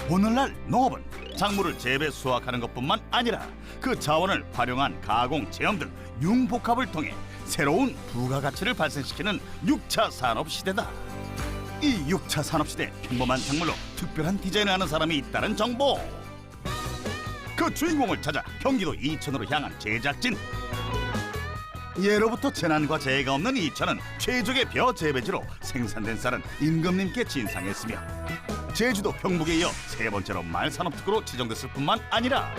오늘날 농업은 작물을 재배 수확하는 것뿐만 아니라 그 자원을 활용한 가공, 체험 등 융복합을 통해 새로운 부가가치를 발생시키는 6차 산업 시대다. 이 6차 산업 시대 평범한 작물로 특별한 디자인을 하는 사람이 있다는 정보. 그 주인공을 찾아 경기도 이천으로 향한 제작진. 예로부터 재난과 재해가 없는 이천은 최적의 벼 재배지로 생산된 쌀은 임금님께 진상했으며 제주도 평북에 이어 세 번째로 말산업특구로 지정됐을 뿐만 아니라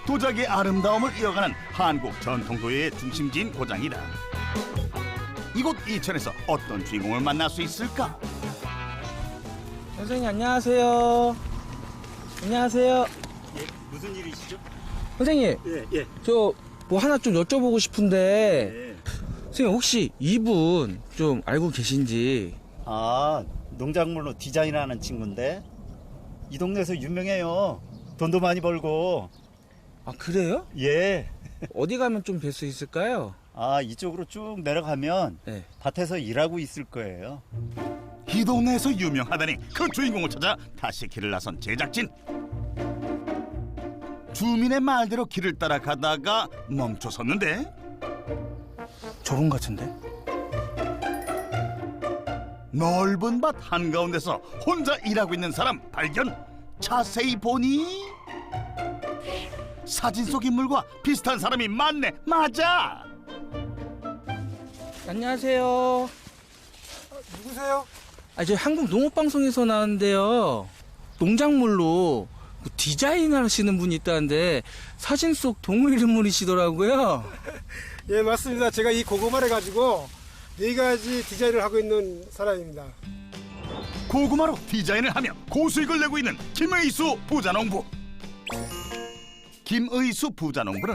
도자기의 아름다움을 이어가는 한국 전통도예의 중심지인 고장이다. 이곳 이천에서 어떤 주인공을 만날 수 있을까? 선생님 안녕하세요. 안녕하세요. 예, 무슨 일이시죠? 선생님, 예. 저 뭐 하나 좀 여쭤보고 싶은데 예. 선생님 혹시 이분 좀 알고 계신지? 아, 농작물로 디자인하는 친구인데 이 동네에서 유명해요. 돈도 많이 벌고. 아 그래요? 예. 어디 가면 좀 뵐 수 있을까요? 아, 이쪽으로 쭉 내려가면 네. 밭에서 일하고 있을 거예요. 이 동네에서 유명하다니 그 주인공을 찾아 다시 길을 나선 제작진. 주민의 말대로 길을 따라 가다가 멈춰섰는데 저분 같은데? 넓은 밭 한가운데서 혼자 일하고 있는 사람 발견. 자세히 보니 사진 속 인물과 비슷한 사람이 많네. 맞아. 안녕하세요. 누구세요? 저 한국 농업방송에서 나왔는데요. 농작물로 뭐 디자인 하시는 분이 있다는데 사진 속 동물 인물이시더라고요. 예, 맞습니다. 제가 이 고구마를 가지고 4가지 디자인을 하고 있는 사람입니다. 고구마로 디자인을 하며 고수익을 내고 있는 김의수 부자농부. 김의수 부자농부는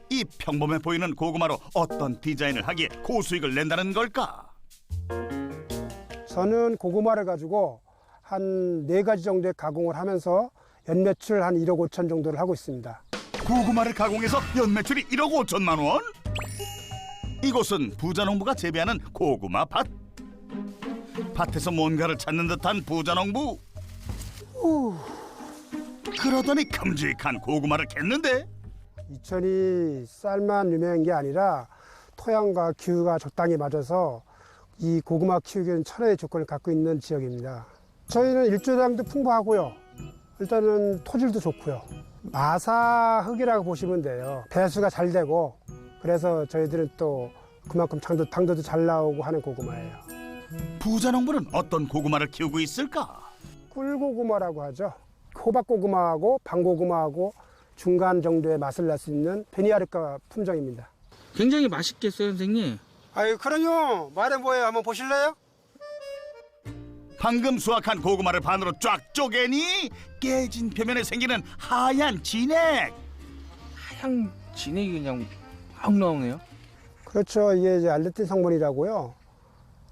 이 평범해 보이는 고구마로 어떤 디자인을 하기에 고수익을 낸다는 걸까? 저는 고구마를 가지고 한 4가지 정도의 가공을 하면서 연매출 한 1억 5천 정도를 하고 있습니다. 고구마를 가공해서 연매출이 1억 5천만 원? 이곳은 부자농부가 재배하는 고구마 밭. 밭에서 뭔가를 찾는 듯한 부자농부. 그러더니 큼직한 고구마를 캤는데 이천이 쌀만 유명한 게 아니라 토양과 기후가 적당히 맞아서 이 고구마 키우기에는 천혜의 조건을 갖고 있는 지역입니다. 저희는 일조량도 풍부하고요. 일단은 토질도 좋고요. 마사흙이라고 보시면 돼요. 배수가 잘 되고 그래서 저희들은 또 그만큼 당도도 잘 나오고 하는 고구마예요. 부자농부는 어떤 고구마를 키우고 있을까? 꿀고구마라고 하죠. 호박고구마하고 방고구마하고 중간 정도의 맛을 낼 수 있는 베니아르카 품종입니다. 굉장히 맛있겠어요, 선생님? 아유, 그럼요. 말해 뭐예요? 한번 보실래요? 방금 수확한 고구마를 반으로 쫙 쪼개니 깨진 표면에 생기는 하얀 진액. 하얀 진액이 그냥 막 나오네요. 그렇죠. 이게 이제 알레틴 성분이라고요.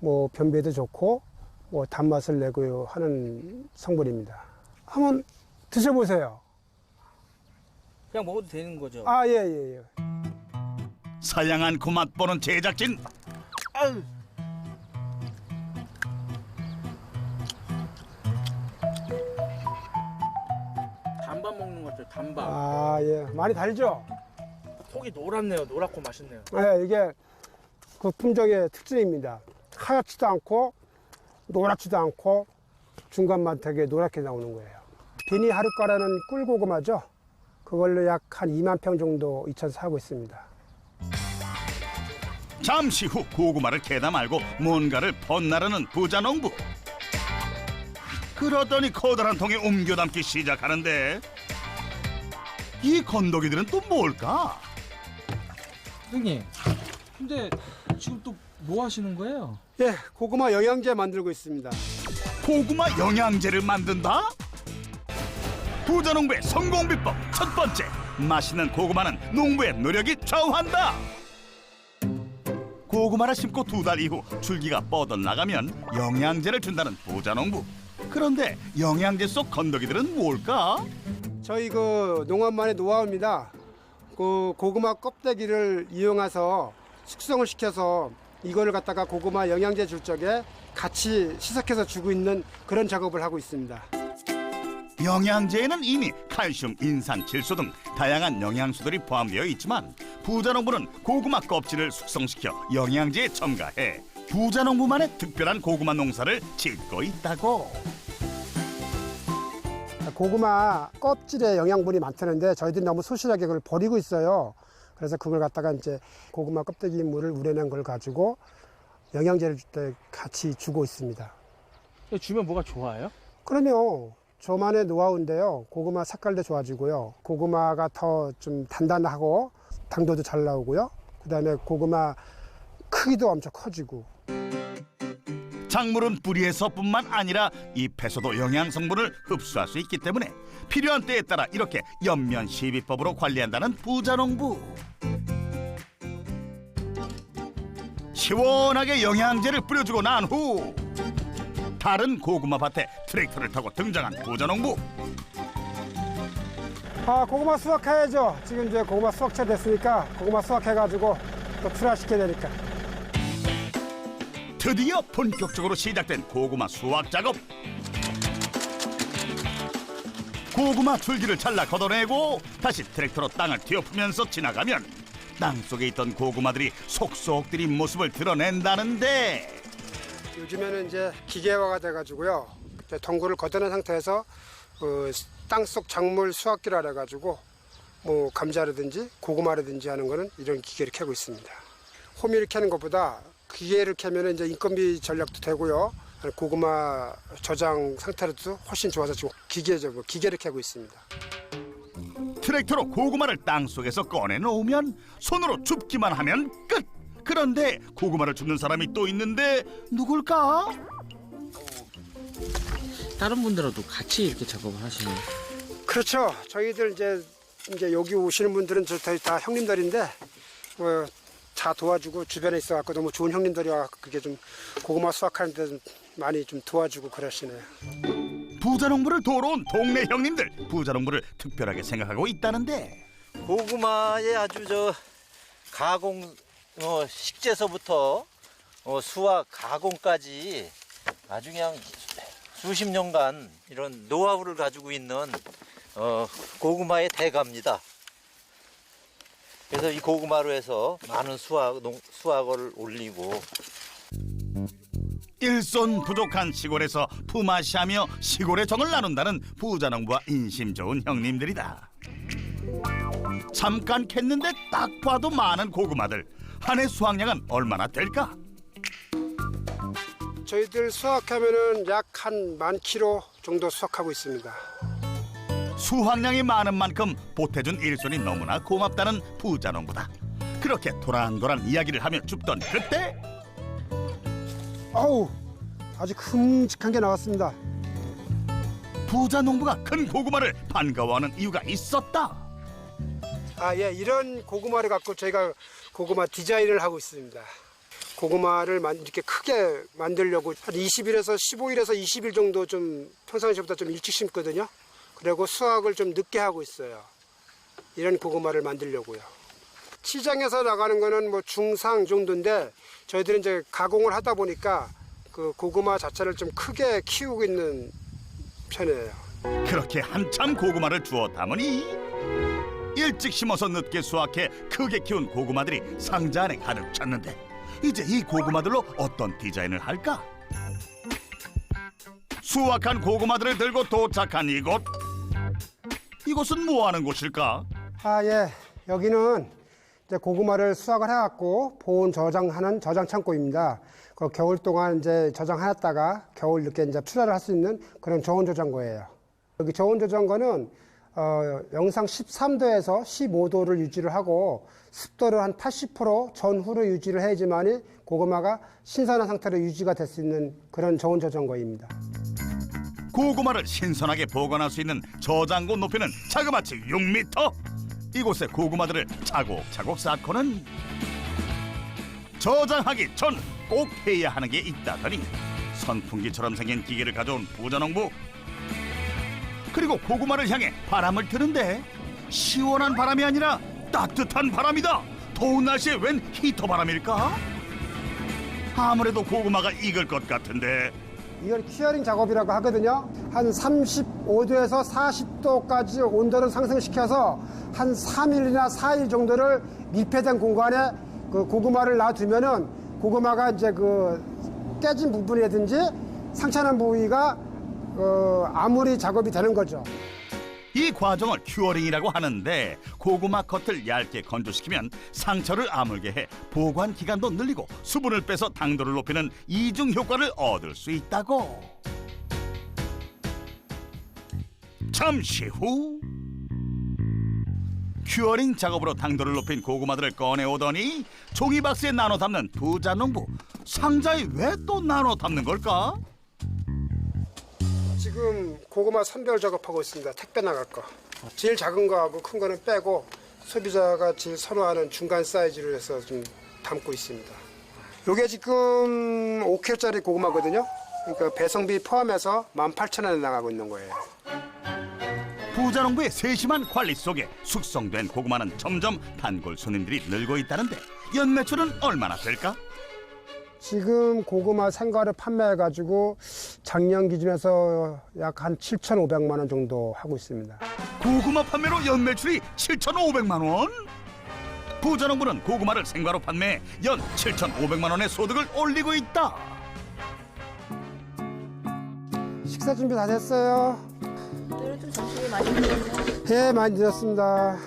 뭐 변비에도 좋고 뭐 단맛을 내고 하는 성분입니다. 한번 드셔보세요. 그냥 먹어도 되는 거죠? 아, 예. 사양한 그 맛보는 제작진. 아유. 단밥 먹는 것 같아요, 단밥. 아, 예. 많이 달죠? 속이 노랗네요, 노랗고 맛있네요. 네, 이게 그 품종의 특징입니다. 하얗지도 않고 노랗지도 않고 중간만 되게 노랗게 나오는 거예요. 베니하르카라는 꿀고구마죠. 그걸로 약 한 2만 평 정도 이천에서 하고 있습니다. 잠시 후 고구마를 캐다 말고 뭔가를 번나르는 부자농부. 그러더니 커다란 통에 옮겨 담기 시작하는데 이 건더기들은 또 뭘까? 선생님, 근데 지금 또 뭐 하시는 거예요? 예, 고구마 영양제 만들고 있습니다. 고구마 영양제를 만든다? 부자농부의 성공 비법 첫 번째, 맛있는 고구마는 농부의 노력이 좌우한다. 고구마를 심고 2달 이후 줄기가 뻗어나가면 영양제를 준다는 부자농부. 그런데 영양제 속 건더기들은 뭘까? 저희 그 농업만의 노하우입니다. 그 고구마 껍데기를 이용해서 숙성을 시켜서 이거를 갖다가 고구마 영양제 줄 적에 같이 희석해서 주고 있는 그런 작업을 하고 있습니다. 영양제에는 이미 칼슘, 인산, 질소 등 다양한 영양소들이 포함되어 있지만 부자농부는 고구마 껍질을 숙성시켜 영양제에 첨가해 부자농부만의 특별한 고구마 농사를 짓고 있다고. 고구마 껍질에 영양분이 많다는데 저희들이 너무 소실하게 그걸 버리고 있어요. 그래서 그걸 갖다가 이제 고구마 껍데기 물을 우려낸 걸 가지고 영양제를 줄 때 같이 주고 있습니다. 주면 뭐가 좋아요? 그럼요. 저만의 노하우인데요. 고구마 색깔도 좋아지고요. 고구마가 더 좀 단단하고 당도도 잘 나오고요. 그다음에 고구마 크기도 엄청 커지고. 작물은 뿌리에서뿐만 아니라 잎에서도 영양 성분을 흡수할 수 있기 때문에 필요한 때에 따라 이렇게 연면시비법으로 관리한다는 부자농부. 시원하게 영양제를 뿌려주고 난 후 다른 고구마 밭에 트랙터를 타고 등장한 부자농부. 고구마 수확해야죠. 지금 이제 고구마 수확차 됐으니까 고구마 수확해가지고 또 출하시켜야 되니까. 드디어 본격적으로 시작된 고구마 수확 작업. 고구마 줄기를 잘라 걷어내고 다시 트랙터로 땅을 뒤엎으면서 지나가면 땅속에 있던 고구마들이 속속들이 모습을 드러낸다는데, 요즘에는 이제 기계화가 돼가지고요. 이제 덩굴을 걷어낸 상태에서 땅속 작물 수확기라 해가지고 뭐 감자라든지 고구마라든지 하는 거는 이런 기계를 켜고 있습니다. 호미를 켜는 것보다 기계를 켜면 이제 인건비 전략도 되고요. 고구마 저장 상태도 훨씬 좋아서 지금 기계를 켜고 있습니다. 트랙터로 고구마를 땅속에서 꺼내놓으면 손으로 줍기만 하면 끝! 그런데 고구마를 줍는 사람이 또 있는데 누굴까? 다른 분들하고도 같이 이렇게 작업을 하시는. 그렇죠. 저희들 이제 여기 오시는 분들은 다 형님들인데 다 도와주고 주변에 있어갖고 너무 좋은 형님들이 와갖고 그게 좀 고구마 수확하는데 좀 많이 좀 도와주고 그러시네요. 부자농부를 도우러 온 동네 형님들, 부자농부를 특별하게 생각하고 있다는데, 고구마의 아주 가공 식재서부터 수확 가공까지 아주 그냥 수십 년간 이런 노하우를 가지고 있는 고구마의 대가입니다. 그래서 이 고구마로 해서 많은 수확을 올리고, 일손 부족한 시골에서 품앗이하며 시골의 정을 나눈다는 부자농부와 인심 좋은 형님들이다. 잠깐 캤는데 딱 봐도 많은 고구마들. 한 해 수확량은 얼마나 될까? 저희들 수확하면은 약 한 10,000kg 정도 수확하고 있습니다. 수확량이 많은 만큼 보태준 일손이 너무나 고맙다는 부자농부다. 그렇게 도란도란 이야기를 하며 줍던 그때, 어우, 아주 큼직한 게 나왔습니다. 부자농부가 큰 고구마를 반가워하는 이유가 있었다. 예, 이런 고구마를 갖고 저희가 고구마 디자인을 하고 있습니다. 고구마를 이렇게 크게 만들려고 한 20일에서 15일에서 20일 정도 좀 평상시보다 좀 일찍 심거든요. 그리고 수확을 좀 늦게 하고 있어요. 이런 고구마를 만들려고요. 시장에서 나가는 거는 뭐 중상 정도인데 저희들은 이제 가공을 하다 보니까 그 고구마 자체를 좀 크게 키우고 있는 편이에요. 그렇게 한참 고구마를 주워 담으니 일찍 심어서 늦게 수확해 크게 키운 고구마들이 상자 안에 가득 찼는데, 이제 이 고구마들로 어떤 디자인을 할까? 수확한 고구마들을 들고 도착한 이곳은 뭐 하는 곳일까? 예, 여기는 이제 고구마를 수확을 해갖고 보온 저장하는 저장 창고입니다. 그 겨울 동안 이제 저장해놨다가 겨울 늦게 이제 출하를 할 수 있는 그런 저온 저장고예요. 여기 저온 저장고는 영상 13도에서 15도를 유지를 하고 습도를 한 80% 전후로 유지를 해야지만이 고구마가 신선한 상태로 유지가 될 수 있는 그런 저온 저장고입니다. 고구마를 신선하게 보관할 수 있는 저장고 높이는 자그마치 6m. 이곳에 고구마들을 차곡차곡 쌓고는 저장하기 전 꼭 해야 하는 게 있다더니 선풍기처럼 생긴 기계를 가져온 부자농부. 그리고 고구마를 향해 바람을 트는데 시원한 바람이 아니라 따뜻한 바람이다. 더운 날씨에 웬 히터 바람일까? 아무래도 고구마가 익을 것 같은데. 이걸 큐어링 작업이라고 하거든요. 한 35도에서 40도까지 온도를 상승시켜서 한 3일이나 4일 정도를 밀폐된 공간에 그 고구마를 놔두면은 고구마가 이제 그 깨진 부분이라든지 상처난 부위가 아무리 작업이 되는 거죠. 이 과정을 큐어링이라고 하는데 고구마 겉을 얇게 건조시키면 상처를 아물게 해 보관 기간도 늘리고 수분을 빼서 당도를 높이는 이중 효과를 얻을 수 있다고. 잠시 후 큐어링 작업으로 당도를 높인 고구마들을 꺼내오더니 종이박스에 나눠 담는 부자농부. 상자에 왜 또 나눠 담는 걸까? 지금 고구마 선별 작업하고 있습니다. 택배 나갈 거. 제일 작은 거하고 큰 거는 빼고 소비자가 제일 선호하는 중간 사이즈로 해서 좀 담고 있습니다. 이게 지금 5kg짜리 고구마거든요. 그러니까 배송비 포함해서 18,000원에 나가고 있는 거예요. 부자농부의 세심한 관리 속에 숙성된 고구마는 점점 단골 손님들이 늘고 있다는데 연매출은 얼마나 될까? 지금 고구마 생과를 판매해가지고 작년 기준에서 약 한 7,500만 원 정도 하고 있습니다. 고구마 판매로 연매출이 7,500만 원? 부자농부는 고구마를 생과로 판매해 연 7,500만 원의 소득을 올리고 있다. 식사 준비 다 됐어요? 오늘은 좀 점심이 많이 늦었네요. 예, 많이 늦었습니다.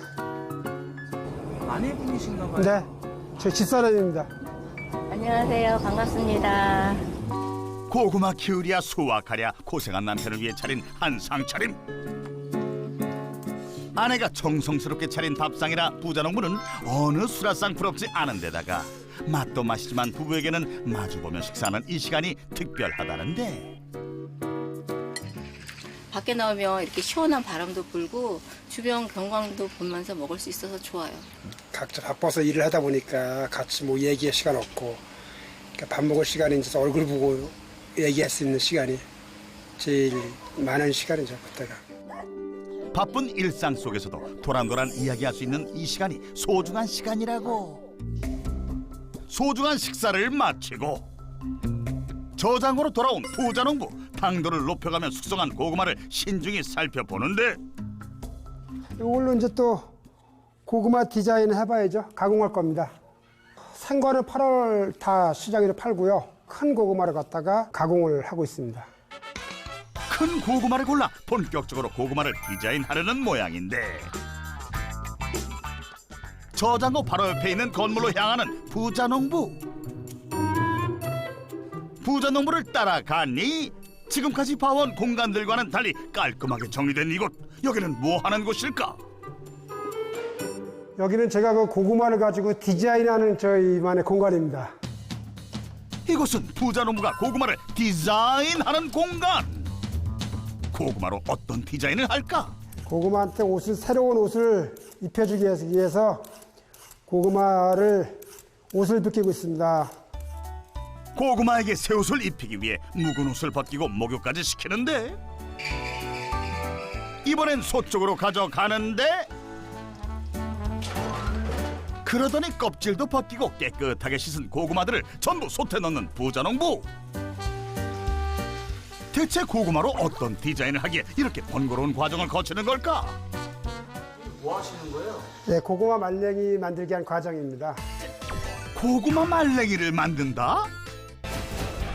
아내분이신가 봐요. 네, 저 집사람입니다. 안녕하세요. 반갑습니다. 고구마 키우랴 수확하랴 고생한 남편을 위해 차린 한상 차림. 아내가 정성스럽게 차린 밥상이라 부자농부는 어느 수라상 부럽지 않은 데다가 맛도 맛이지만 부부에게는 마주보며 식사하는 이 시간이 특별하다는데. 밖에 나오면 이렇게 시원한 바람도 불고 주변 경관도 보면서 먹을 수 있어서 좋아요. 각자 바빠서 일을 하다 보니까 같이 뭐 얘기할 시간 없고, 그러니까 밥 먹을 시간이 있어서 얼굴 보고 얘기할 수 있는 시간이 제일 많은 시간이죠, 그때가. 바쁜 일상 속에서도 도란도란 이야기할 수 있는 이 시간이 소중한 시간이라고. 소중한 식사를 마치고 저장고로 돌아온 부자농부. 당도를 높여가며 숙성한 고구마를 신중히 살펴보는데 이걸로 이제 또 고구마 디자인을 해봐야죠. 가공할 겁니다. 생과는 8월 다 시장에서 팔고요. 큰 고구마를 갖다가 가공을 하고 있습니다. 큰 고구마를 골라 본격적으로 고구마를 디자인하려는 모양인데 저장고 바로 옆에 있는 건물로 향하는 부자농부. 부자농부를 따라가니 지금까지 봐온 공간들과는 달리 깔끔하게 정리된 이곳. 여기는 뭐 하는 곳일까? 여기는 제가 그 고구마를 가지고 디자인하는 저희만의 공간입니다. 이곳은 부자농부가 고구마를 디자인하는 공간. 고구마로 어떤 디자인을 할까? 고구마한테 새로운 옷을 입혀주기 위해서 고구마를 옷을 벗기고 있습니다. 고구마에게 새 옷을 입히기 위해 묵은 옷을 벗기고 목욕까지 시키는데 이번엔 소 쪽으로 가져가는데 그러더니 껍질도 벗기고 깨끗하게 씻은 고구마들을 전부 솥에 넣는 부자농부. 대체 고구마로 어떤 디자인을 하기에 이렇게 번거로운 과정을 거치는 걸까? 뭐 하시는 거예요? 네, 고구마 말랭이 만들기 한 과정입니다. 고구마 말랭이를 만든다?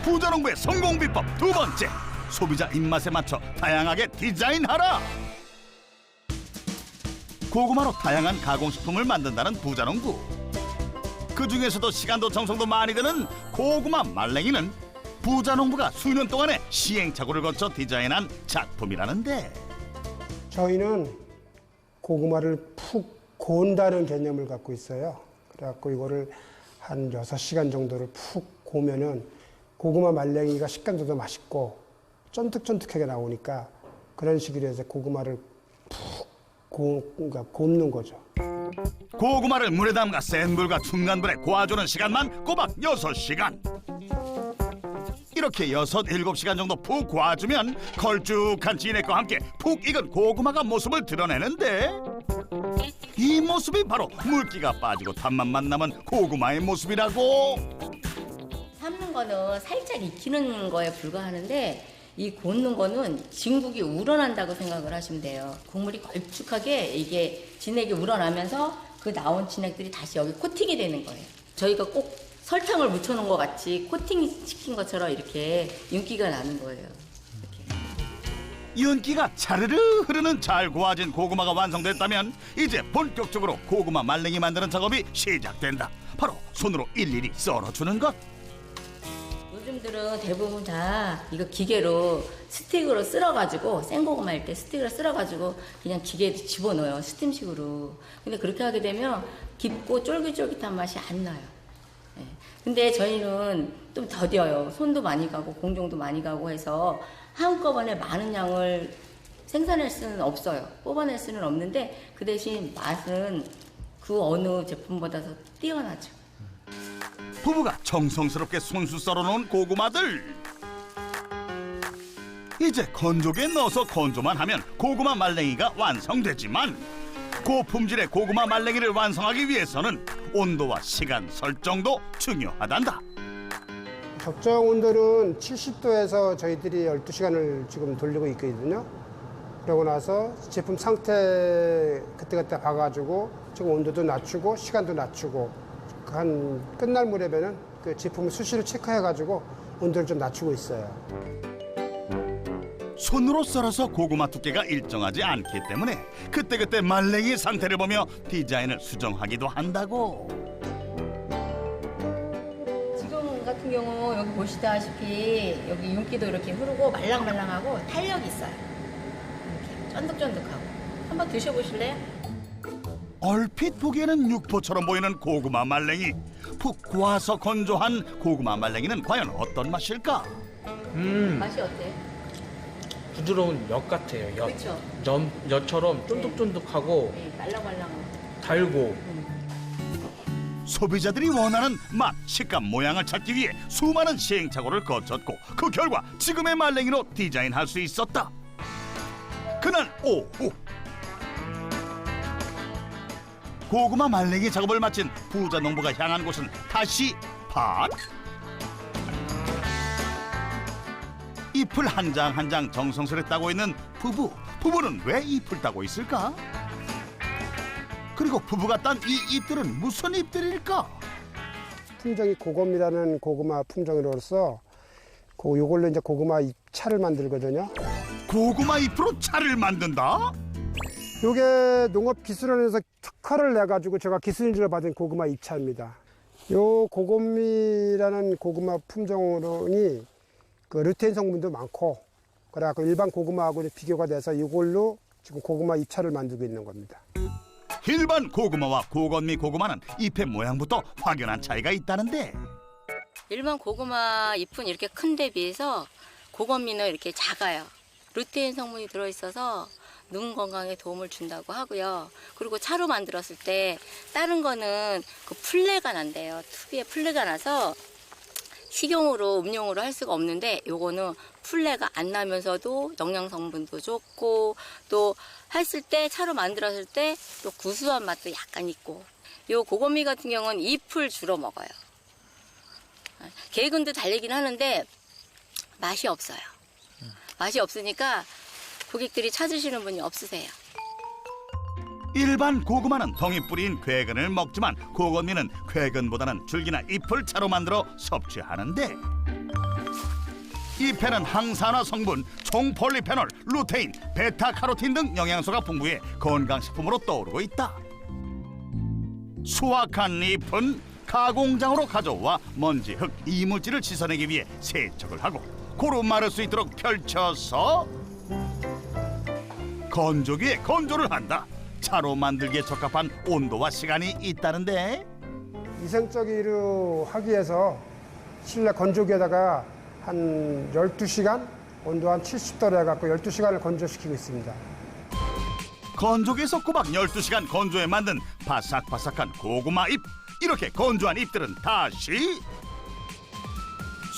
부자농부의 성공 비법 두 번째, 소비자 입맛에 맞춰 다양하게 디자인하라. 고구마로 다양한 가공식품을 만든다는 부자농부. 그 중에서도 시간도 정성도 많이 드는 고구마 말랭이는 부자농부가 수년 동안의 시행착오를 거쳐 디자인한 작품이라는데 저희는 고구마를 푹 고운다는 개념을 갖고 있어요. 그래갖고 이거를 한 6시간 정도를 푹 고우면은 고구마 말랭이가 식감도 더 맛있고 쫀득쫀득하게 나오니까 그런 식으로 해서 고구마를 푹 그러니까 굽는 거죠. 고구마를 물에 담가 센 불과 중간불에 고아주는 시간만 꼬박 6시간. 이렇게 6, 7시간 정도 푹 고아주면 걸쭉한 진액과 함께 푹 익은 고구마가 모습을 드러내는데 이 모습이 바로 물기가 빠지고 단맛만 남은 고구마의 모습이라고. 삶는 거는 살짝 익히는 거에 불과하는데 이 굽는 거는 진국이 우러난다고 생각을 하시면 돼요. 국물이 걸쭉하게 이게 진액이 우러나면서 그 나온 진액들이 다시 여기 코팅이 되는 거예요. 저희가 꼭 설탕을 묻혀놓은 것 같이 코팅 시킨 것처럼 이렇게 윤기가 나는 거예요. 윤기가 차르르 흐르는 잘 구워진 고구마가 완성됐다면 이제 본격적으로 고구마 말랭이 만드는 작업이 시작된다. 바로 손으로 일일이 썰어주는 것. 요즘들은 대부분 다 이거 기계로 스틱으로 쓸어가지고 생고구마일 때 스틱으로 쓸어가지고 그냥 기계에 집어넣어요. 스팀식으로. 근데 그렇게 하게 되면 깊고 쫄깃쫄깃한 맛이 안 나요. 예. 근데 저희는 좀 더뎌요. 손도 많이 가고 공정도 많이 가고 해서 한꺼번에 많은 양을 생산할 수는 없어요. 뽑아낼 수는 없는데 그 대신 맛은 그 어느 제품보다 더 뛰어나죠. 부부가 정성스럽게 손수 썰어놓은 고구마들. 이제 건조기에 넣어서 건조만 하면 고구마 말랭이가 완성되지만 고품질의 고구마 말랭이를 완성하기 위해서는 온도와 시간 설정도 중요하단다. 적정 온도는 70도에서 저희들이 12시간을 지금 돌리고 있거든요. 그러고 나서 제품 상태 그때그때 봐가지고 지금 온도도 낮추고 시간도 낮추고 한 끝날 무렵에는 그 제품을 수시로 체크해가지고 온도를 좀 낮추고 있어요. 손으로 썰어서 고구마 두께가 일정하지 않기 때문에 그때그때 말랭이 상태를 보며 디자인을 수정하기도 한다고. 지금 같은 경우 여기 보시다시피 여기 윤기도 이렇게 흐르고 말랑말랑하고 탄력이 있어요. 이렇게 쫀득쫀득하고. 한번 드셔보실래요? 얼핏 보기에는 육포처럼 보이는 고구마 말랭이. 푹 구워서 건조한 고구마 말랭이는 과연 어떤 맛일까? 맛이 어때? 부드러운 엿 같아요. 엿. 그렇죠. 엿처럼 쫀득쫀득하고 네, 말랑말랑하고. 달고. 소비자들이 원하는 맛, 식감, 모양을 찾기 위해 수많은 시행착오를 거쳤고 그 결과 지금의 말랭이로 디자인할 수 있었다. 그날 오후 고구마 말랭이 작업을 마친 부자 농부가 향한 곳은 다시 밭. 잎을 한 장 한 장 정성스레 따고 있는 부부. 부부는 왜 잎을 따고 있을까? 그리고 부부가 딴 이 잎들은 무슨 잎들일까? 품종이 고검이라는 고구마 품종으로서 요걸로 이제 고구마 잎차를 만들거든요. 고구마 잎으로 차를 만든다? 요게 농업기술원에서 특허를 내가지고 제가 기술인증을 받은 고구마 잎차입니다. 요 고검이라는 고구마 품종이 그 루테인 성분도 많고 그래갖고 일반 고구마하고 비교가 돼서 이걸로 지금 고구마 잎차를 만들고 있는 겁니다. 일반 고구마와 고건미 고구마는 잎의 모양부터 확연한 차이가 있다는데 일반 고구마 잎은 이렇게 큰 데 비해서 고건미는 이렇게 작아요. 루테인 성분이 들어있어서 눈 건강에 도움을 준다고 하고요. 그리고 차로 만들었을 때 다른 거는 그 풀내가 난대요. 특유의 풀내가 나서 식용으로 음용으로 할 수가 없는데 요거는 풀내가 안 나면서도 영양 성분도 좋고 또 했을 때 차로 만들었을 때 또 구수한 맛도 약간 있고 요 고건미 같은 경우는 잎을 주로 먹어요. 개근도 달리긴 하는데 맛이 없어요. 맛이 없으니까 고객들이 찾으시는 분이 없으세요. 일반 고구마는 덩이 뿌린 괴근을 먹지만 고건미는 괴근보다는 줄기나 잎을 차로 만들어 섭취하는데 잎에는 항산화 성분, 총폴리페놀, 루테인, 베타카로틴 등 영양소가 풍부해 건강식품으로 떠오르고 있다. 수확한 잎은 가공장으로 가져와 먼지, 흙, 이물질을 씻어내기 위해 세척을 하고 고루 마를 수 있도록 펼쳐서 건조기에 건조를 한다. 차로 만들기에 적합한 온도와 시간이 있다는데 위생적으로 하기 위해서 실내 건조기에다가 한 12시간 온도 한 70도로 해갖고 12시간을 건조시키고 있습니다. 건조기에서 꼬박 12시간 건조해 만든 바삭바삭한 고구마 잎. 이렇게 건조한 잎들은 다시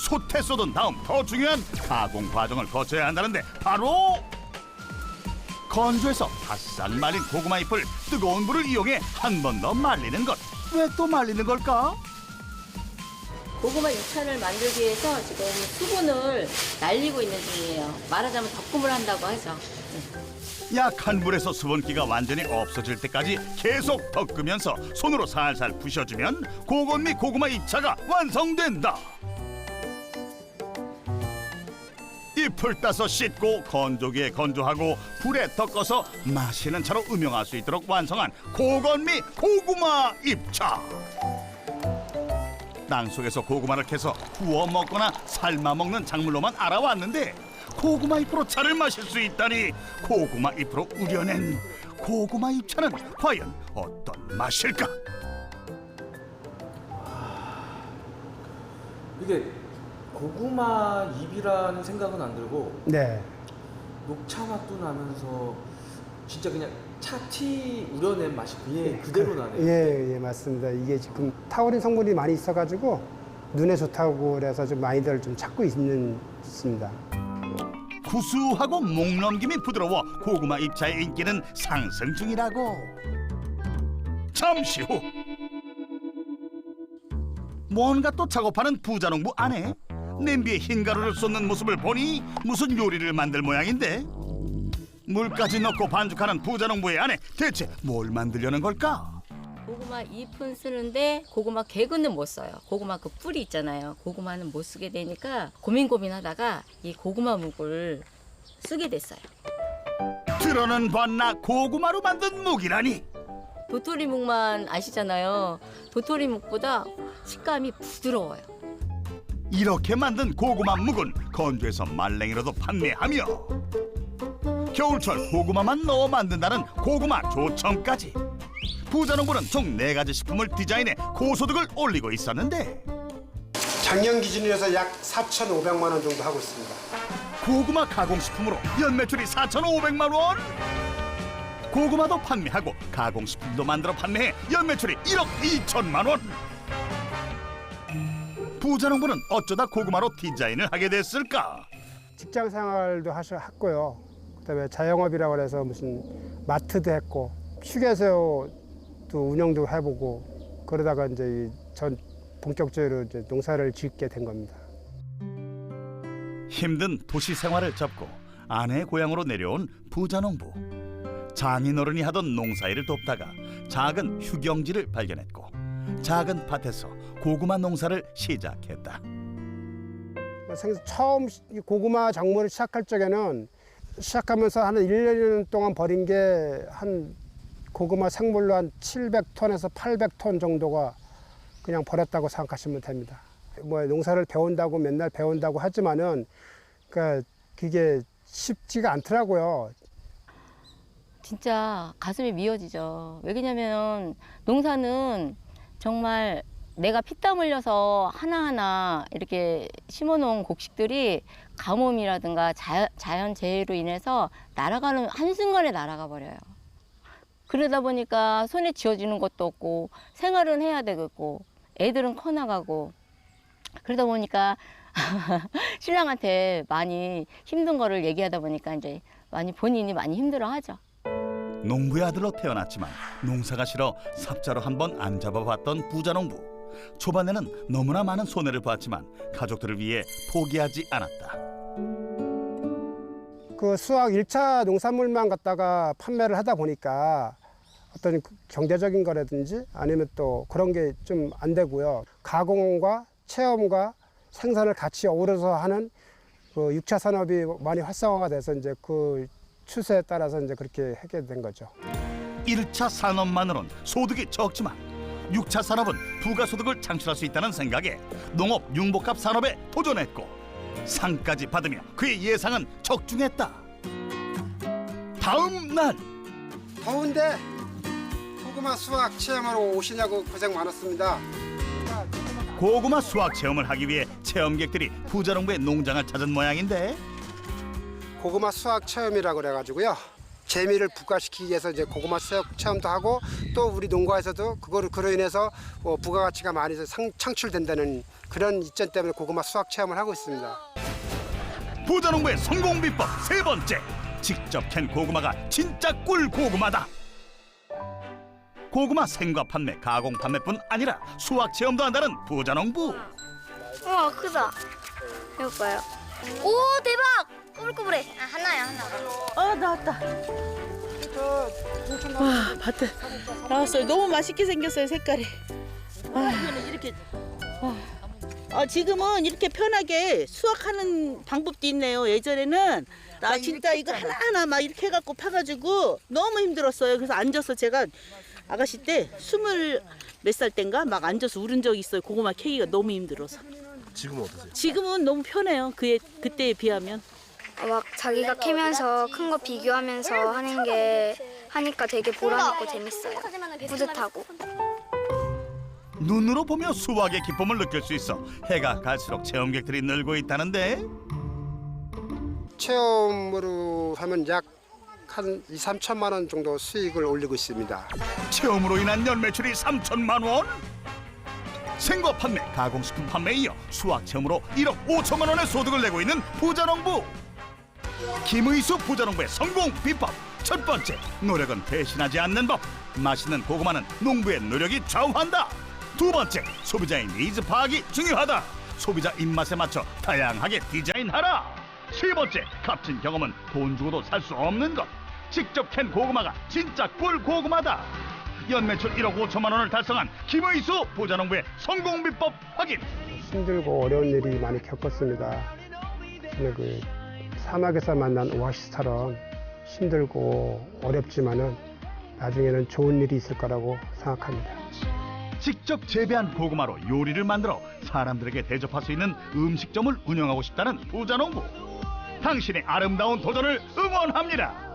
솥에 쏟은 다음 더 중요한 가공 과정을 거쳐야 한다는데 바로 건조해서 바싹 말린 고구마 잎을 뜨거운 불을 이용해 한 번 더 말리는 것. 왜 또 말리는 걸까? 고구마 2차를 만들기 위해서 지금 수분을 날리고 있는 중이에요. 말하자면 덕금을 한다고 하죠. 약한 불에서 수분기가 완전히 없어질 때까지 계속 덮으면서 손으로 살살 부셔주면 고건미 고구마 2차가 완성된다. 잎을 따서 씻고 건조기에 건조하고 불에 덮어서 마시는 차로 음용할 수 있도록 완성한 고건미 고구마 잎차. 땅속에서 고구마를 캐서 구워 먹거나 삶아 먹는 작물로만 알아왔는데 고구마 잎으로 차를 마실 수 있다니 고구마 잎으로 우려낸 고구마 잎차는 과연 어떤 맛일까? 이게 고구마 잎이라는 생각은 안 들고 네. 녹차 맛도 나면서 진짜 그냥 차티 우려낸 맛이 그대로 나네요. 예, 맞습니다. 이게 지금 타우린 성분이 많이 있어가지고 눈에 좋다고 그래서 좀 많이들 좀 찾고 있습니다. 구수하고 목 넘김이 부드러워 고구마 잎차의 인기는 상승 중이라고. 잠시 후 뭔가 또 작업하는 부자농부 아내. 냄비에 흰가루를 쏟는 모습을 보니 무슨 요리를 만들 모양인데 물까지 넣고 반죽하는 부자농부의 아내. 대체 뭘 만들려는 걸까? 고구마 잎은 쓰는데 고구마 개근은 못 써요. 고구마 그 뿌리 있잖아요. 고구마는 못 쓰게 되니까 고민하다가 이 고구마 묵을 쓰게 됐어요. 들어는 봤나 고구마로 만든 묵이라니. 도토리 묵만 아시잖아요. 도토리 묵보다 식감이 부드러워요. 이렇게 만든 고구마 묵은 건조해서 말랭이로도 판매하며 겨울철 고구마만 넣어 만든다는 고구마 조청까지. 부자농부는 총 4가지 식품을 디자인해 고소득을 올리고 있었는데 작년 기준으로 해서 약 4,500만 원 정도 하고 있습니다. 고구마 가공식품으로 연매출이 4,500만 원? 고구마도 판매하고 가공식품도 만들어 판매해 연매출이 1억 2천만 원. 부자농부는 어쩌다 고구마로 디자인을 하게 됐을까? 직장 생활도 했고요. 그다음에 자영업이라고 해서 무슨 마트도 했고 휴게소도 운영도 해보고 그러다가 이제 전 본격적으로 이제 농사를 짓게 된 겁니다. 힘든 도시 생활을 접고 아내의 고향으로 내려온 부자농부. 장인어른이 하던 농사일을 돕다가 작은 휴경지를 발견했고 작은 밭에서 고구마 농사를 시작했다. 처음 고구마 작물을 시작할 적에는 시작하면서 한 1년 동안 버린 게 한 고구마 생물로 한 700톤에서 800톤 정도가 그냥 버렸다고 생각하시면 됩니다. 뭐 농사를 배운다고 맨날 배운다고 하지만은 그러니까 그게 쉽지가 않더라고요. 진짜 가슴이 미어지죠. 왜냐면 농사는 정말 내가 피땀 흘려서 하나하나 이렇게 심어놓은 곡식들이 가뭄이라든가 자연 재해로 인해서 날아가는 한순간에 날아가 버려요. 그러다 보니까 손에 쥐어지는 것도 없고 생활은 해야 되겠고 애들은 커나가고 그러다 보니까 신랑한테 많이 힘든 거를 얘기하다 보니까 이제 본인이 많이 힘들어하죠. 농부의 아들로 태어났지만 농사가 싫어 삽자로 한번 안 잡아봤던 부자농부. 초반에는 너무나 많은 손해를 보았지만 가족들을 위해 포기하지 않았다. 그 수확 1차 농산물만 갖다가 판매를 하다 보니까 어떤 경제적인 거라든지 아니면 또 그런 게 좀 안 되고요. 가공과 체험과 생산을 같이 어우러서 하는 그 6차 산업이 많이 활성화가 돼서 이제 그 추세에 따라서 이제 그렇게 하게 된 거죠. 1차 산업만으론 소득이 적지만 6차 산업은 부가소득을 창출할 수 있다는 생각에 농업 융복합 산업에 도전했고 상까지 받으며 그의 예상은 적중했다. 다음 날 더운데 고구마 수확 체험하러 오시냐고 고생 많았습니다. 고구마 수확 체험을 하기 위해 체험객들이 부자농부의 농장을 찾은 모양인데 고구마 수확 체험이라고 그래가지고요. 재미를 부과시키기 위해서 이제 고구마 수확 체험도 하고 또 우리 농가에서도 그로 인해서 부가가치가 많이 창출된다는 그런 이점 때문에 고구마 수확 체험을 하고 있습니다. 부자농부의 성공 비법 3번째, 직접 캔 고구마가 진짜 꿀 고구마다. 고구마 생과 판매, 가공 판매뿐 아니라 수확 체험도 한다는 부자농부. 우와 크다. 이거 봐요. 오 대박. 꼬불꼬불해. 아 하나야 하나. 나왔다. 와, 밭에 나왔어요. 너무 맛있게 생겼어요, 색깔이. 이렇게. 지금은 이렇게 편하게 수확하는 방법도 있네요. 예전에는 나 진짜 이거 하나하나 막 이렇게 해갖고 파가지고 너무 힘들었어요. 그래서 앉아서 제가 아가씨 때 20몇 살 땐가 막 앉아서 울은 적이 있어요. 고구마 캐기가 너무 힘들어서. 지금은 어떠세요? 지금은 너무 편해요. 그때에 비하면. 막 자기가 캐면서 큰 거 비교하면서 하니까 되게 보람있고 재밌어요. 뿌듯하고. 눈으로 보며 수확의 기쁨을 느낄 수 있어 해가 갈수록 체험객들이 늘고 있다는데 체험으로 하면 약 한 2, 3천만 원 정도 수익을 올리고 있습니다. 체험으로 인한 연매출이 3천만 원? 생과 판매, 가공식품 판매에 이어 수확 체험으로 1억 5천만 원의 소득을 내고 있는 부자농부. 김의수 부자농부의 성공 비법. 첫 번째, 노력은 배신하지 않는 법. 맛있는 고구마는 농부의 노력이 좌우한다. 두 번째, 소비자의 니즈 파악이 중요하다. 소비자 입맛에 맞춰 다양하게 디자인하라. 세 번째, 값진 경험은 돈 주고도 살 수 없는 것. 직접 캔 고구마가 진짜 꿀 고구마다. 연매출 1억 5천만 원을 달성한 김의수 부자농부의 성공 비법 확인. 힘들고 어려운 일이 많이 겪었습니다. 저는 그 사막에서 만난 오아시스처럼 힘들고 어렵지만은 나중에는 좋은 일이 있을 거라고 생각합니다. 직접 재배한 고구마로 요리를 만들어 사람들에게 대접할 수 있는 음식점을 운영하고 싶다는 부자농부. 당신의 아름다운 도전을 응원합니다.